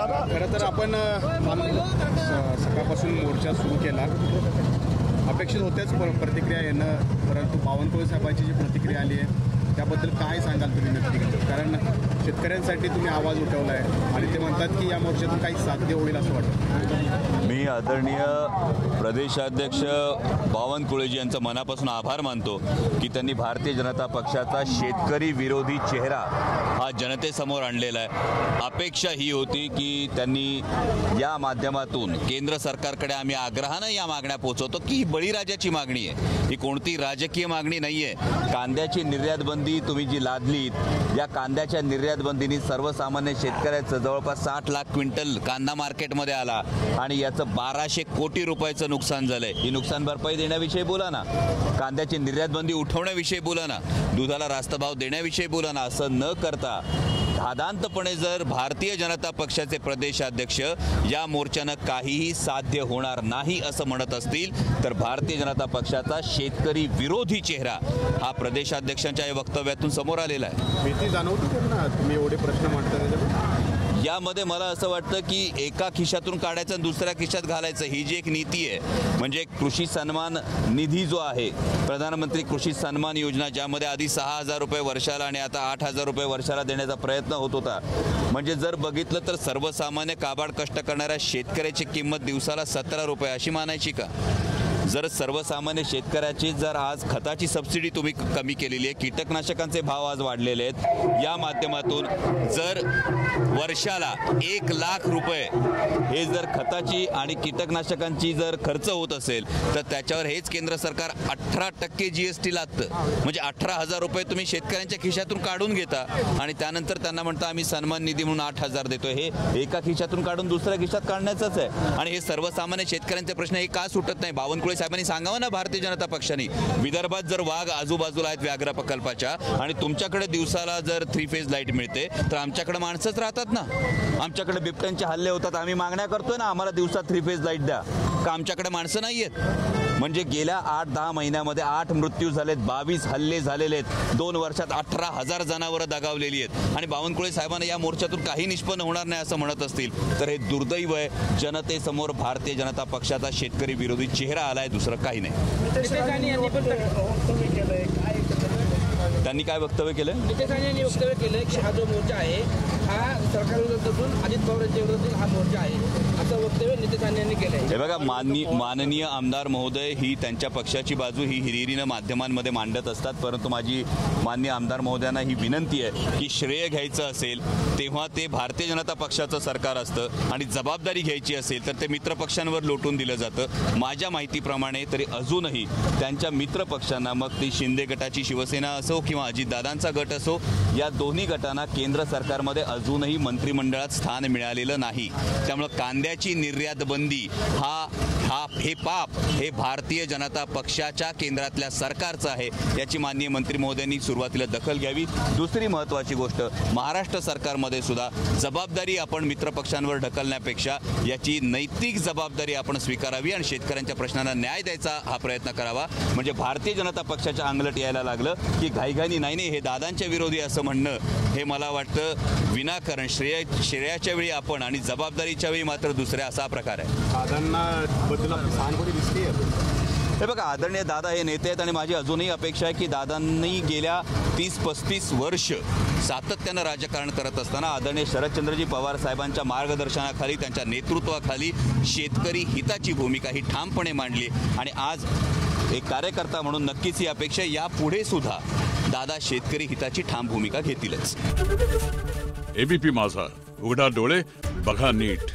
खरं तर आपण सकाळपासून मोर्चा सुरू केला, अपेक्षित होत्याच प्रतिक्रिया येणं, परंतु बावनकुळे साहेबांची जी प्रतिक्रिया आली आहे त्याबद्दल काय सांगाल तुम्ही नक्की? कारण शेतकऱ्यांसाठी तुम्ही आवाज उठवला आहे आणि ते म्हणतात की या मोर्चातून काही साध्य होईल असं वाटतं. मी आदरणीय प्रदेशाध्यक्ष बावनकुळेजी यांचं मनापासून आभार मानतो की त्यांनी भारतीय जनता पक्षाचा शेतकरी विरोधी चेहरा हा जनतेसमोर आणलेला आहे. अपेक्षा ही होती की त्यांनी या माध्यमातून केंद्र सरकारकडे आम्ही आग्रहानं या मागण्या पोहोचवतो की ही बळीराजाची मागणी आहे, ही कोणती राजकीय मागणी नाही आहे. कांद्याची निर्यात बंदी तुम्ही जी लादलीत, या कांद्याच्या निर्यात बंदीने सर्वसामान्य शेतकऱ्याचं जवळपास 60 लाख क्विंटल कांदा मार्केटमध्ये आला आणि याचं 1200 कोटी रुपयाचं नुकसान झालंय. ही नुकसान भरपाई देण्याविषयी बोला ना, कांद्याची निर्यात बंदी उठवण्याविषयी बोला ना, दुधाला रास्त भाव देण्याविषयी बोला ना. असं न करता धादांतपणे जर भारतीय जनता पक्षाचे प्रदेशाध्यक्ष या मोर्चानं काहीही साध्य होणार नाही असं म्हणत असतील तर भारतीय जनता पक्षाचा शेतकरी विरोधी चेहरा हा प्रदेशाध्यक्षांच्या या वक्तव्यातून समोर आलेला आहे. भीती जाणवते ना तुम्ही एवढे प्रश्न मांडता यामध्ये मला असं वाटतं की एका खिशातून काढायचं आणि दुसऱ्या खिशात घालायचं ही जी एक नीती आहे, म्हणजे कृषी सन्मान निधी जो आहे, प्रधानमंत्री कृषी सन्मान योजना, ज्यामध्ये आधी 6,000 रुपये वर्षाला आणि आता 8,000 रुपये वर्षाला देण्याचा प्रयत्न होत होता. म्हणजे जर बघितलं तर सर्वसामान्य काबाड कष्ट करणाऱ्या शेतकऱ्याची किंमत दिवसाला 17 रुपये अशी मानायची का? जर सर्वसामान्य शेतकऱ्याची जर आज खताची सबसिडी तुम्ही कमी केलेली आहे, कीटकनाशकांचे भाव आज वाढलेले आहेत, या माध्यमातून जर वर्षाला 1 लाख रुपये हे जर खताची आणि कीटकनाशकांची जर खर्च होत असेल तर त्याच्यावर हेच केंद्र सरकार 18% GST लादतं. म्हणजे 18,000 रुपये तुम्ही शेतकऱ्यांच्या खिशातून काढून घेता आणि त्यानंतर त्यांना म्हणता आम्ही सन्मान निधी म्हणून 8,000 देतोय. हे एका खिशातून काढून दुसऱ्या खिशात काढण्याचंच आहे. आणि हे सर्वसामान्य शेतकऱ्यांचे प्रश्न हे का सुटत नाही? बावनकुळे साहेबांनी सांगावं ना भारतीय जनता पक्षाने, विदर्भात जर वाघ आजूबाजूला आहेत व्याघ्र प्रकल्पाच्या आणि तुमच्याकडे दिवसाला जर 3 फेज लाईट मिळते तर आमच्याकडे माणसंच राहतात ना. आमच्याकडे बिबट्यांचे हल्ले होतात, आम्ही मागण्या करतोय ना आम्हाला दिवसात 3 फेज लाईट द्या, का आमच्याकडे माणसं नाही आहेत? म्हणजे गेल्या 8-10 महिन्यामध्ये 8 मृत्यू झालेत, 22 हल्ले झालेले आहेत, 2 वर्षात 18,000 जनावरं दगावलेली आहेत आणि बावनकुळे साहेबांना या मोर्चातून काही निष्पन्न होणार नाही असं म्हणत असतील तर हे दुर्दैव आहे. जनतेसमोर भारतीय जनता पक्षाचा शेतकरी विरोधी चेहरा आलाय, दुसरं काही नाही. त्यांनी काय वक्तव्य केलं? नितेश राणे यांनी वक्तव्य केलं की हा जो मोर्चा आहे हा सरकारविरोधातून अजित पवारांच्या विरोधातून हा मोर्चा आहे असं वक्तव्य नितेश राणे यांनी केलं आहे. हे बघा, माननीय आमदार महोदय ही त्यांच्या पक्षाची बाजू ही हिरिरीनं माध्यमांमध्ये मांडत असतात, परंतु माझी माननीय आमदार महोदयांना ही विनंती आहे की श्रेय घ्यायचं असेल तेव्हा ते भारतीय जनता पक्षाचं सरकार असतं आणि जबाबदारी घ्यायची असेल तर ते मित्रपक्षांवर लोटून दिलं जातं. माझ्या माहितीप्रमाणे तरी अजूनही त्यांच्या मित्रपक्षांना, मग ती शिंदे गटाची शिवसेना असो किंवा अजितदादांचा गट असो, या दोन्ही गटांना केंद्र सरकारमध्ये अजूनही मंत्रिमंडळात स्थान मिळालेलं नाही. त्यामुळे कांद्याची निर्यात बंदी हे पाप हे भारतीय जनता पक्षाच्या केंद्रातल्या सरकारचं आहे, याची माननीय मंत्री महोदयांनी सुरुवातीला दखल घ्यावी. दुसरी महत्त्वाची गोष्ट, महाराष्ट्र सरकारमध्ये सुद्धा जबाबदारी आपण मित्रपक्षांवर ढकलण्यापेक्षा याची नैतिक जबाबदारी आपण स्वीकारावी आणि शेतकऱ्यांच्या प्रश्नांना न्याय द्यायचा हा प्रयत्न करावा. म्हणजे भारतीय जनता पक्षाच्या अंगलट यायला लागलं की घाईघाईनी नाही हे दादांच्या विरोधी असं म्हणणं हे मला वाटतं विनाकारण श्रेयाच्या वेळी आपण आणि जबाबदारीच्या वेळी मात्र दुसऱ्या असा प्रकार आहे. हे बघा, आदरणीय दादा हे नेते आहेत आणि माझी अजूनही अपेक्षा आहे की दादांनी गेल्या 30-35 वर्ष सातत्यानं राजकारण करत असताना आदरणीय शरदचंद्रजी पवार साहेबांच्या मार्गदर्शनाखाली, त्यांच्या नेतृत्वाखाली शेतकरी हिताची भूमिका ही ठामपणे मांडली आणि आज एक कार्यकर्ता म्हणून नक्कीच ही अपेक्षा यापुढे सुद्धा दादा शेतकरी हिताची ठाम भूमिका घेतीलच. एबीपी माझा, उघडा डोळे बघा नीट.